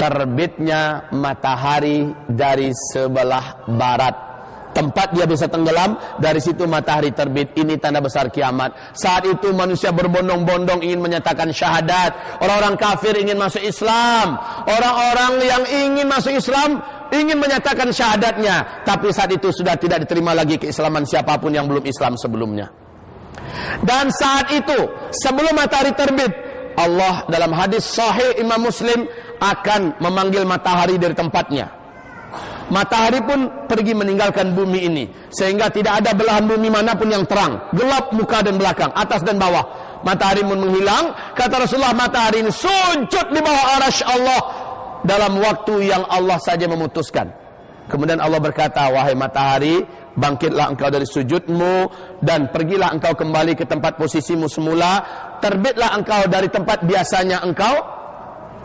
terbitnya matahari dari sebelah barat. Tempat dia bisa tenggelam, dari situ matahari terbit. Ini tanda besar kiamat. Saat itu manusia berbondong-bondong ingin menyatakan syahadat. Orang-orang kafir ingin masuk Islam. Orang-orang yang ingin masuk Islam ingin menyatakan syahadatnya. Tapi saat itu sudah tidak diterima lagi keislaman siapapun yang belum Islam sebelumnya. Dan saat itu, sebelum matahari terbit, Allah dalam hadis sahih Imam Muslim akan memanggil matahari dari tempatnya. Matahari pun pergi meninggalkan bumi ini, sehingga tidak ada belahan bumi manapun yang terang, gelap muka dan belakang, atas dan bawah. Matahari pun menghilang. Kata Rasulullah, matahari ini sujud di bawah arasy Allah dalam waktu yang Allah saja memutuskan. Kemudian Allah berkata, wahai matahari, bangkitlah engkau dari sujudmu dan pergilah engkau kembali ke tempat posisimu semula. Terbitlah engkau dari tempat biasanya engkau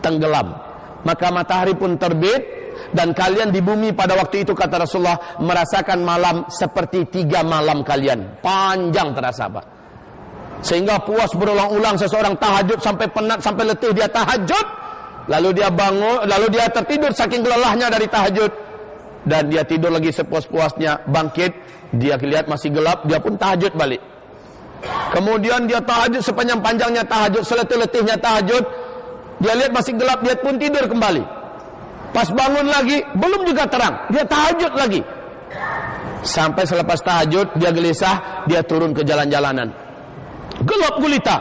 tenggelam. Maka matahari pun terbit. Dan kalian di bumi pada waktu itu, kata Rasulullah, merasakan malam seperti 3 malam kalian. Panjang terasa, Pak. Sehingga puas berulang-ulang seseorang tahajud sampai penat, sampai letih dia tahajud. Lalu dia bangun, lalu dia tertidur saking lelahnya dari tahajud. Dan dia tidur lagi sepuas-puasnya, bangkit. Dia lihat masih gelap, dia pun tahajud balik. Kemudian dia tahajud sepanjang-panjangnya tahajud, seletih-letihnya tahajud. Dia lihat masih gelap, dia pun tidur kembali. Pas bangun lagi, belum juga terang, dia tahajud lagi. Sampai selepas tahajud, dia gelisah, dia turun ke jalan-jalanan. Gelap gulita.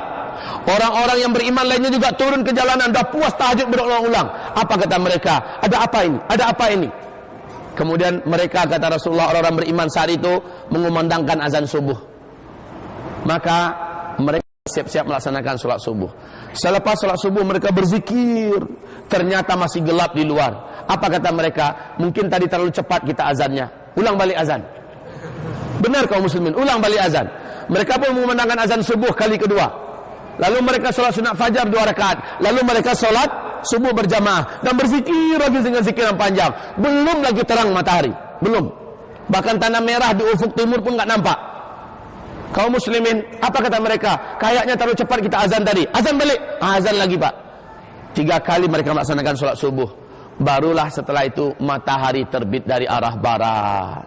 Orang-orang yang beriman lainnya juga turun ke jalanan, dah puas tahajud berulang-ulang. Apa kata mereka? Ada apa ini? Ada apa ini? Kemudian mereka, kata Rasulullah, orang-orang beriman saat itu mengumandangkan azan subuh. Maka mereka siap-siap melaksanakan sholat subuh. Selepas sholat subuh mereka berzikir. Ternyata masih gelap di luar. Apa kata mereka? Mungkin tadi terlalu cepat kita azannya. Ulang balik azan. Benar kaum muslimin, ulang balik azan. Mereka pun mengumandangkan azan subuh kali kedua. Lalu mereka sholat sunat fajar 2 rakaat. Lalu mereka sholat subuh berjamaah dan berzikir lagi dengan zikir yang panjang. Belum lagi terang matahari. Belum. Bahkan tanah merah di ufuk timur pun enggak nampak. Kaum muslimin, apa kata mereka? Kayaknya terlalu cepat kita azan tadi. Azan balik. Azan lagi, Pak. 3 kali mereka melaksanakan sholat subuh. Barulah setelah itu matahari terbit dari arah barat.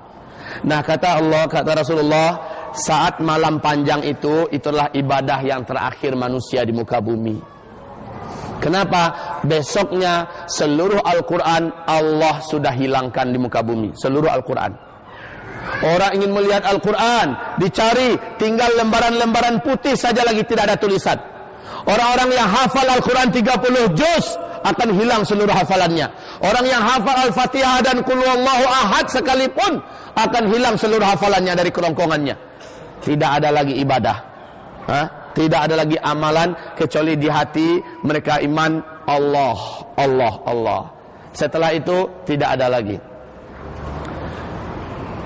Nah, kata Allah, kata Rasulullah, saat malam panjang itu, itulah ibadah yang terakhir manusia di muka bumi. Kenapa? Besoknya seluruh Al-Quran Allah sudah hilangkan di muka bumi. Seluruh Al-Quran. Orang ingin melihat Al-Quran, dicari, tinggal lembaran-lembaran putih saja lagi, tidak ada tulisan. Orang-orang yang hafal Al-Quran 30 juz akan hilang seluruh hafalannya. Orang yang hafal Al-Fatihah dan Qul Huwallahu Ahad sekalipun akan hilang seluruh hafalannya dari kerongkongannya. Tidak ada lagi ibadah. Tidak ada lagi amalan kecuali di hati mereka iman Allah, Allah, Allah. Setelah itu tidak ada lagi.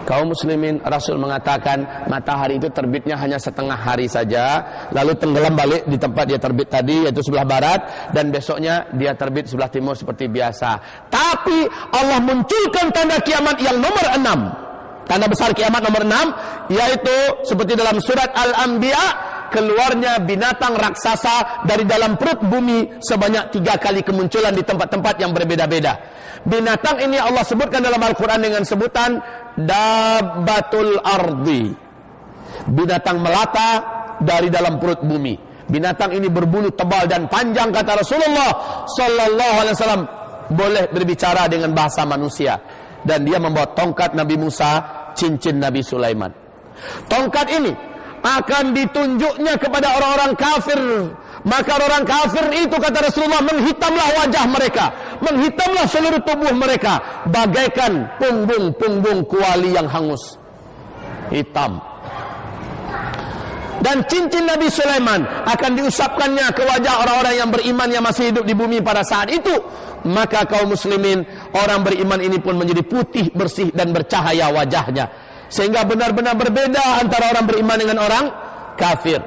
Kaum muslimin, Rasul mengatakan matahari itu terbitnya hanya setengah hari saja, lalu tenggelam balik di tempat dia terbit tadi, yaitu sebelah barat, dan besoknya dia terbit sebelah timur seperti biasa. Tapi Allah munculkan tanda kiamat yang nomor 6. Tanda besar kiamat nomor 6, yaitu seperti dalam surat Al-Anbiya, keluarnya binatang raksasa dari dalam perut bumi sebanyak 3 kali kemunculan di tempat-tempat yang berbeda-beda. Binatang ini Allah sebutkan dalam Al-Quran dengan sebutan Dabbatul Ardi, binatang melata dari dalam perut bumi. Binatang ini berbulu tebal dan panjang, kata Rasulullah Sallallahu Alaihi Wasallam, boleh berbicara dengan bahasa manusia. Dan dia membawa tongkat Nabi Musa, cincin Nabi Sulaiman. Tongkat ini akan ditunjuknya kepada orang-orang kafir. Maka orang kafir itu, kata Rasulullah, menghitamlah wajah mereka, menghitamlah seluruh tubuh mereka, bagaikan punggung-punggung kuali yang hangus, hitam. Dan cincin Nabi Sulaiman akan diusapkannya ke wajah orang-orang yang beriman yang masih hidup di bumi pada saat itu. Maka kaum muslimin, orang beriman ini pun menjadi putih, bersih dan bercahaya wajahnya, sehingga benar-benar berbeda antara orang beriman dengan orang kafir.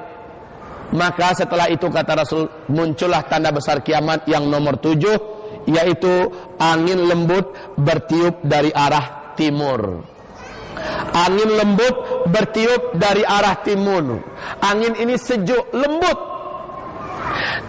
Maka setelah itu, kata Rasul, muncullah tanda besar kiamat yang nomor 7, yaitu angin lembut bertiup dari arah timur. Angin lembut bertiup dari arah timur. Angin ini sejuk, lembut.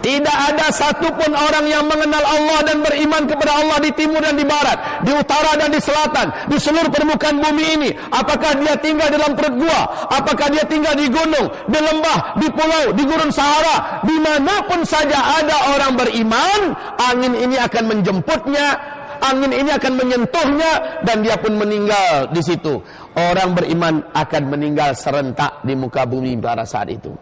Tidak ada satupun orang yang mengenal Allah dan beriman kepada Allah di timur dan di barat, di utara dan di selatan, di seluruh permukaan bumi ini. Apakah dia tinggal dalam perut gua, apakah dia tinggal di gunung, di lembah, di pulau, di gurun Sahara, dimanapun saja ada orang beriman, angin ini akan menjemputnya, angin ini akan menyentuhnya, dan dia pun meninggal di situ. Orang beriman akan meninggal serentak di muka bumi pada saat itu.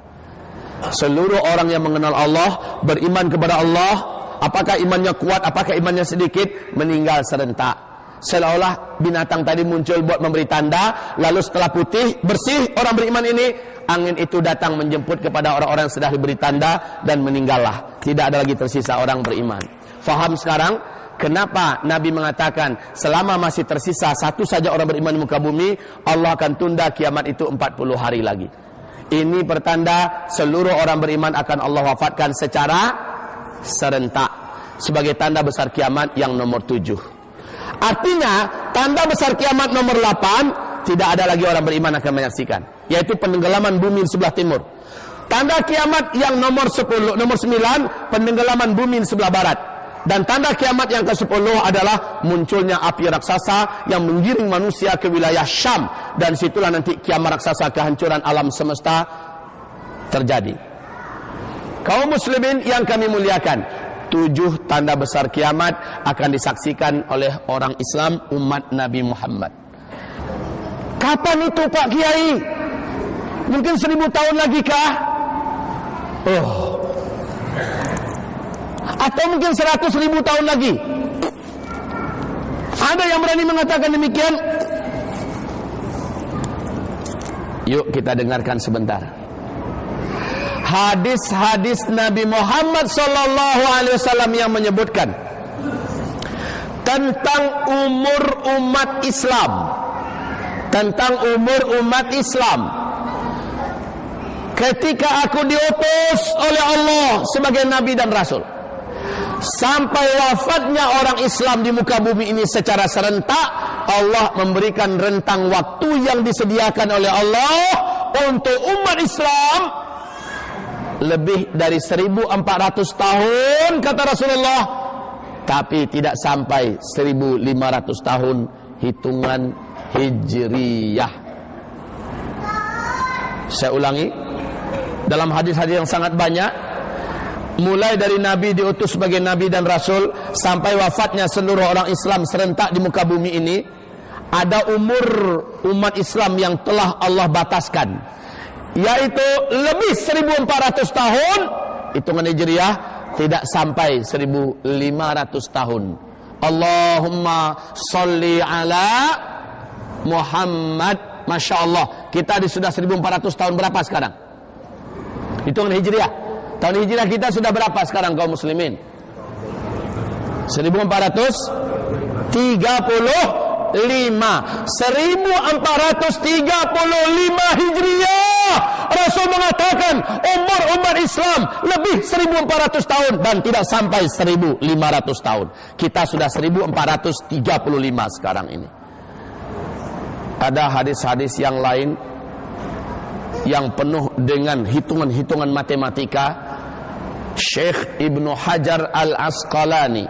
Seluruh orang yang mengenal Allah, beriman kepada Allah, apakah imannya kuat, apakah imannya sedikit, meninggal serentak. Seolah-olah binatang tadi muncul buat memberi tanda, lalu setelah putih, bersih orang beriman ini, angin itu datang menjemput kepada orang-orang yang sudah diberi tanda, dan meninggallah. Tidak ada lagi tersisa orang beriman. Faham sekarang kenapa Nabi mengatakan selama masih tersisa satu saja orang beriman di muka bumi, Allah akan tunda kiamat itu 40 hari lagi. Ini pertanda seluruh orang beriman akan Allah wafatkan secara serentak, sebagai tanda besar kiamat yang nomor 7. Artinya tanda besar kiamat nomor 8 tidak ada lagi orang beriman akan menyaksikan, yaitu penenggelaman bumi di sebelah timur. Tanda kiamat yang nomor 10, nomor 9, penenggelaman bumi di sebelah barat. Dan tanda kiamat yang ke-10 adalah munculnya api raksasa yang menggiring manusia ke wilayah Syam, dan situlah nanti kiamat raksasa, kehancuran alam semesta terjadi. Kaum muslimin yang kami muliakan, 7 tanda besar kiamat akan disaksikan oleh orang Islam umat Nabi Muhammad. Kapan itu Pak Kiai? Mungkin 1000 tahun lagi kah? Atau mungkin 100.000 tahun lagi? Ada yang berani mengatakan demikian? Yuk kita dengarkan sebentar hadis-hadis Nabi Muhammad SAW yang menyebutkan tentang umur umat Islam, tentang umur umat Islam ketika aku diutus oleh Allah sebagai Nabi dan Rasul, sampai wafatnya orang Islam di muka bumi ini secara serentak. Allah memberikan rentang waktu yang disediakan oleh Allah untuk umat Islam lebih dari 1400 tahun kata Rasulullah, tapi tidak sampai 1500 tahun hitungan Hijriyah. Saya ulangi, dalam hadis-hadis yang sangat banyak, mulai dari Nabi diutus sebagai Nabi dan Rasul sampai wafatnya seluruh orang Islam serentak di muka bumi ini, ada umur umat Islam yang telah Allah bataskan, yaitu lebih 1400 tahun hitungan Hijriyah, tidak sampai 1500 tahun. Allahumma sholli ala Muhammad. Masya Allah, kita sudah 1400 tahun berapa sekarang? Hitungan Hijriyah. Tahun Hijrah kita sudah berapa sekarang kaum muslimin? 1435. 1435 Hijriah. Rasul mengatakan umur umat Islam lebih 1400 tahun dan tidak sampai 1500 tahun. Kita sudah 1435 sekarang ini. Ada hadis-hadis yang lain yang penuh dengan hitungan-hitungan matematika. Syekh Ibnu Hajar Al-Asqalani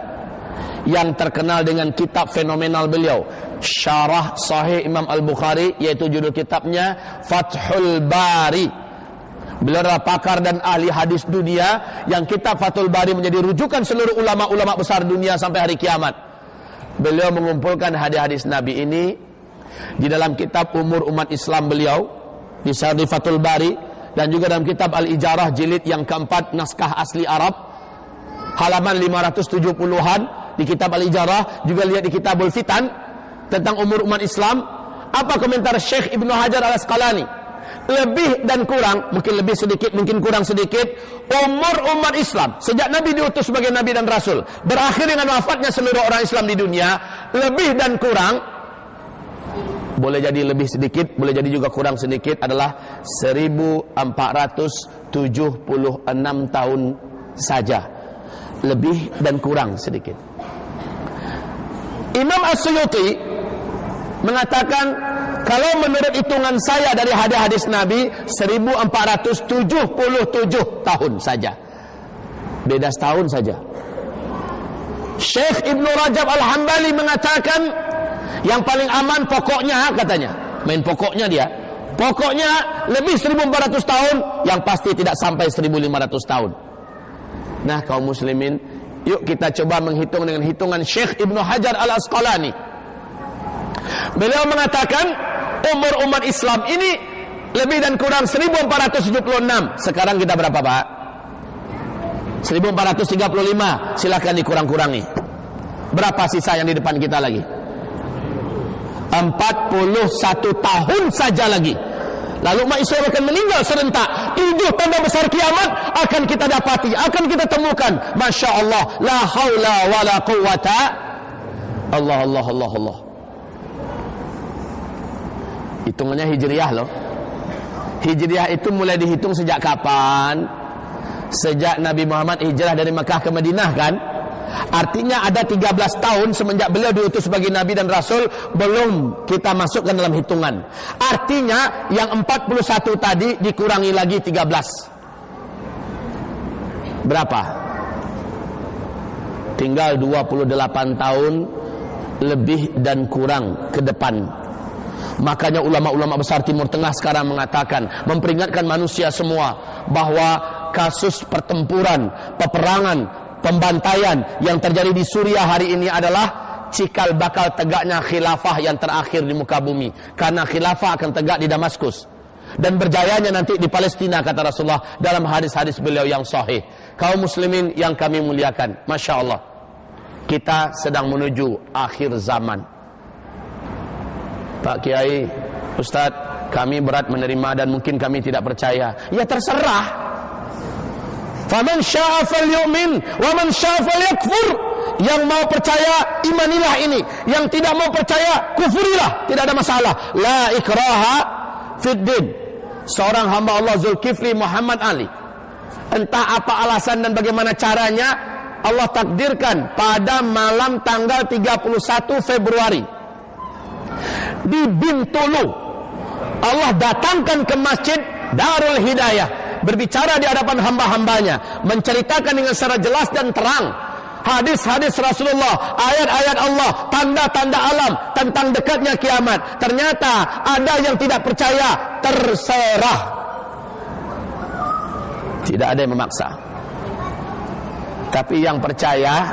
yang terkenal dengan kitab fenomenal beliau, Syarah Sahih Imam Al-Bukhari, yaitu judul kitabnya Fathul Bari. Beliau adalah pakar dan ahli hadis dunia, yang kitab Fathul Bari menjadi rujukan seluruh ulama-ulama besar dunia sampai hari kiamat. Beliau mengumpulkan hadis-hadis Nabi ini di dalam kitab Umur Umat Islam beliau di Syarah Fathul Bari, dan juga dalam kitab Al-Ijarah jilid yang keempat naskah asli Arab halaman 570-an di kitab Al-Ijarah. Juga lihat di Kitabul Fitan tentang umur umat Islam. Apa komentar Syekh Ibnu Hajar Al-Asqalani? Lebih dan kurang, mungkin lebih sedikit, mungkin kurang sedikit, umur umat Islam sejak Nabi diutus sebagai Nabi dan Rasul berakhir dengan wafatnya seluruh orang Islam di dunia, lebih dan kurang, boleh jadi lebih sedikit, boleh jadi juga kurang sedikit, adalah 1476 tahun saja. Lebih dan kurang sedikit. Imam As-Suyuti mengatakan, kalau menurut hitungan saya dari hadis-hadis Nabi, 1477 tahun saja. Beda setahun saja. Syekh Ibnu Rajab Al-Hambali mengatakan yang paling aman pokoknya, katanya, main pokoknya dia, pokoknya lebih 1400 tahun, yang pasti tidak sampai 1500 tahun. Nah kaum muslimin, yuk kita coba menghitung dengan hitungan Syekh Ibnu Hajar Al-Asqalani. Beliau mengatakan umur umat Islam ini lebih dan kurang 1476. Sekarang kita berapa, Pak? 1435. Silakan dikurang-kurangi. Berapa sisa yang di depan kita lagi? 41 tahun saja lagi. Lalu umat Islam akan meninggal serentak. 7 tanda besar kiamat akan kita dapati, akan kita temukan. Masya Allah, la haula wa la quwata. Allah. Hitungannya hijriah loh. Hijriah itu mulai dihitung sejak kapan? Sejak Nabi Muhammad hijrah dari Mekah ke Madinah kan? Artinya ada 13 tahun semenjak beliau diutus sebagai Nabi dan Rasul, belum kita masukkan dalam hitungan. Artinya yang 41 tadi dikurangi lagi 13. Berapa? Tinggal 28 tahun lebih dan kurang ke depan. Makanya ulama-ulama besar Timur Tengah sekarang mengatakan, memperingatkan manusia semua bahwa kasus pertempuran, peperangan, pembantaian yang terjadi di Suriah hari ini adalah cikal bakal tegaknya khilafah yang terakhir di muka bumi. Karena khilafah akan tegak di Damaskus dan berjayanya nanti di Palestina, kata Rasulullah dalam hadis-hadis beliau yang sahih. Kaum muslimin yang kami muliakan, Masya Allah, kita sedang menuju akhir zaman. Pak Kiai, Ustadz, kami berat menerima dan mungkin kami tidak percaya. Ya terserah. Faman syaa falyu'min wa man syaa falyakfur. Yang mau percaya imanilah ini, yang tidak mau percaya kufurilah, tidak ada masalah. La ikraha fid din. Seorang hamba Allah Zulkifli Muhammad Ali, entah apa alasan dan bagaimana caranya, Allah takdirkan pada malam tanggal 31 Februari di Bintulu Allah datangkan ke masjid Darul Hidayah, berbicara di hadapan hamba-hambanya, menceritakan dengan secara jelas dan terang hadis-hadis Rasulullah, ayat-ayat Allah, tanda-tanda alam tentang dekatnya kiamat. Ternyata ada yang tidak percaya, terserah, tidak ada yang memaksa. Tapi yang percaya,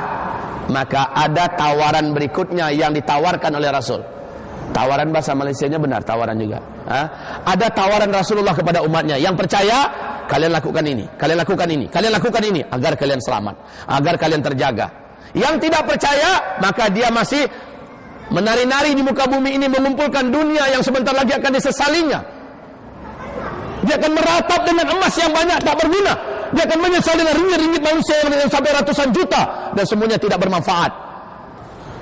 maka ada tawaran berikutnya yang ditawarkan oleh Rasul. Tawaran bahasa Malaysianya benar, tawaran juga. Ada tawaran Rasulullah kepada umatnya. Yang percaya, kalian lakukan ini, kalian lakukan ini, kalian lakukan ini, agar kalian selamat, agar kalian terjaga. Yang tidak percaya, maka dia masih menari-nari di muka bumi ini, mengumpulkan dunia yang sebentar lagi akan disesalinya. Dia akan meratap dengan emas yang banyak tak berguna. Dia akan menyesal dengan ringgit-ringgit manusia yang sampai ratusan juta, dan semuanya tidak bermanfaat.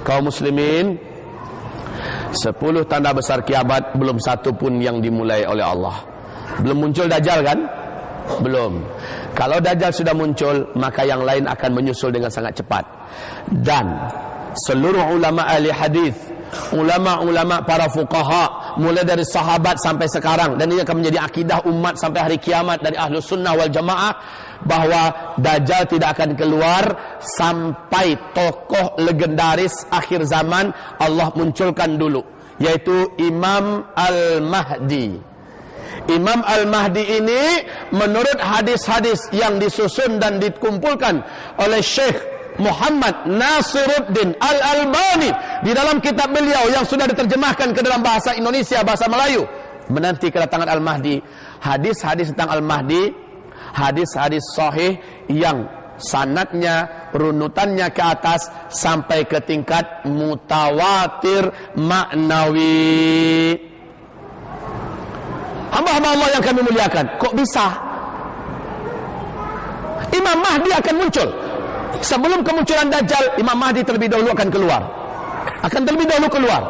Kaum muslimin, 10 tanda besar kiamat, belum satu pun yang dimulai oleh Allah. Belum muncul Dajjal kan? Belum. Kalau Dajjal sudah muncul, maka yang lain akan menyusul dengan sangat cepat. Dan seluruh ulama ahli hadis, ulama-ulama para fuqaha, mulai dari sahabat sampai sekarang, dan ini akan menjadi akidah umat sampai hari kiamat dari Ahlus Sunnah wal Jamaah, bahwa Dajjal tidak akan keluar sampai tokoh legendaris akhir zaman Allah munculkan dulu, yaitu Imam Al-Mahdi. Imam Al-Mahdi ini menurut hadis-hadis yang disusun dan dikumpulkan oleh Syekh Muhammad Nasiruddin Al-Albani di dalam kitab beliau yang sudah diterjemahkan ke dalam bahasa Indonesia, bahasa Melayu, menanti kedatangan Al-Mahdi. Hadis-hadis tentang Al-Mahdi, hadis-hadis sahih yang sanadnya, runutannya ke atas sampai ke tingkat mutawatir maknawi. Hamba-hamba Allah yang kami muliakan, kok bisa Imam Mahdi akan muncul? Sebelum kemunculan Dajjal, Imam Mahdi terlebih dahulu akan keluar. Akan terlebih dahulu keluar.